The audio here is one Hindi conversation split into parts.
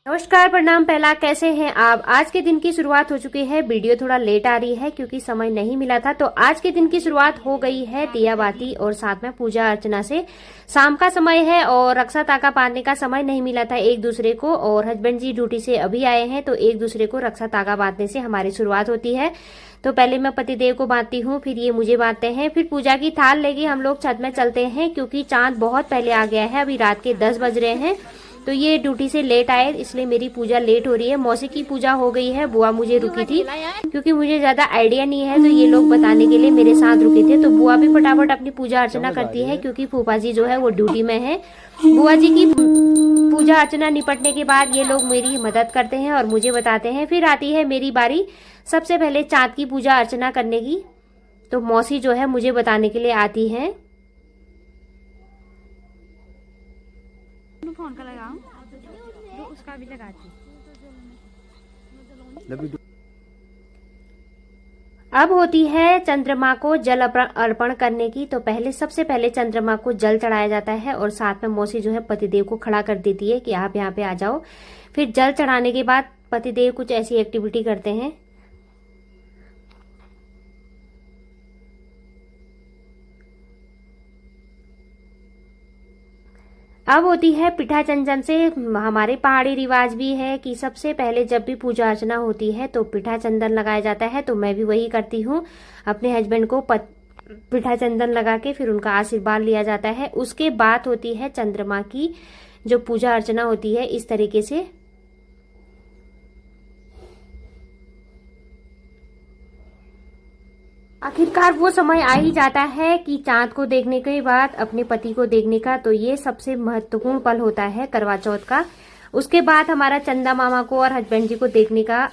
नमस्कार, प्रणाम। पहला, कैसे हैं आप? आज के दिन की शुरुआत हो चुकी है। वीडियो थोड़ा लेट आ रही है क्योंकि समय नहीं मिला था। तो आज के दिन की शुरुआत हो गई है दिया बाती और साथ में पूजा अर्चना से। शाम का समय है और रक्षा ताका बांधने का समय नहीं मिला था एक दूसरे को, और हस्बैंड जी ड्यूटी से अभी आए हैं तो एक दूसरे को रक्षा ताका बांधने से हमारी शुरुआत होती है। तो पहले मैं पतिदेव को बांधती हूँ, फिर ये मुझे बांधते हैं, फिर पूजा की थाल लेके हम लोग छत में चलते हैं क्योंकि चांद बहुत पहले आ गया है। अभी रात के 10 बज रहे हैं। तो ये ड्यूटी से लेट आए इसलिए मेरी पूजा लेट हो रही है। मौसी की पूजा हो गई है, बुआ मुझे रुकी थी क्योंकि मुझे ज्यादा आइडिया नहीं है, तो ये लोग बताने के लिए मेरे साथ रुके थे। तो बुआ भी फटाफट अपनी पूजा अर्चना करती है क्योंकि फूफा जी जो है वो ड्यूटी में है। बुआ जी की पूजा अर्चना निपटने के बाद ये लोग मेरी मदद करते हैं और मुझे बताते हैं। फिर आती है मेरी बारी सबसे पहले चाँद की पूजा अर्चना करने की। तो मौसी जो है मुझे बताने के लिए आती है। फोन का लगाऊं तो उसका भी लगाती। अब होती है चंद्रमा को जल अर्पण करने की। तो पहले सबसे पहले चंद्रमा को जल चढ़ाया जाता है और साथ में मौसी जो है पतिदेव को खड़ा कर देती है कि आप यहाँ पे आ जाओ। फिर जल चढ़ाने के बाद पतिदेव कुछ ऐसी एक्टिविटी करते हैं। अब होती है पिठा चंदन से। हमारे पहाड़ी रिवाज भी है कि सबसे पहले जब भी पूजा अर्चना होती है तो पिठा चंदन लगाया जाता है। तो मैं भी वही करती हूँ। अपने हस्बैंड को पिठा चंदन लगा के फिर उनका आशीर्वाद लिया जाता है। उसके बाद होती है चंद्रमा की जो पूजा अर्चना होती है इस तरीके से। आखिरकार वो समय आ ही जाता है कि चांद को देखने के बाद अपने पति को देखने का। तो ये सबसे महत्वपूर्ण पल होता है करवा चौथ का। उसके बाद हमारा चंदा मामा को और हस्बैंड जी को देखने का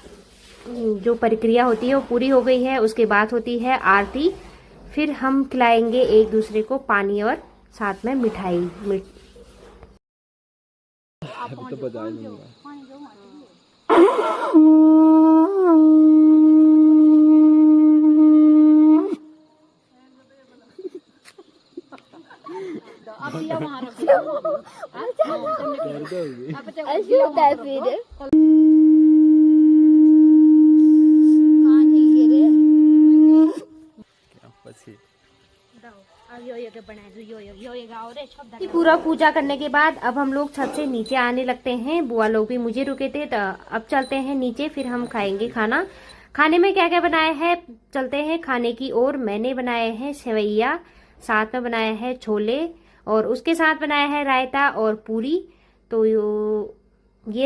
जो प्रक्रिया होती है वो पूरी हो गई है। उसके बाद होती है आरती। फिर हम खिलाएंगे एक दूसरे को पानी और साथ में मिठाई। पूरा पूजा करने के बाद अब हम लोग छत से नीचे आने लगते हैं। बुआ लोग भी मुझे रुके थे तो अब चलते हैं नीचे। फिर हम खाएंगे खाना। खाने में क्या क्या बनाया है, चलते हैं खाने की ओर। मैंने बनाए हैं सेवैया, साथ में बनाया है छोले और उसके साथ बनाया है रायता और पूरी। तो ये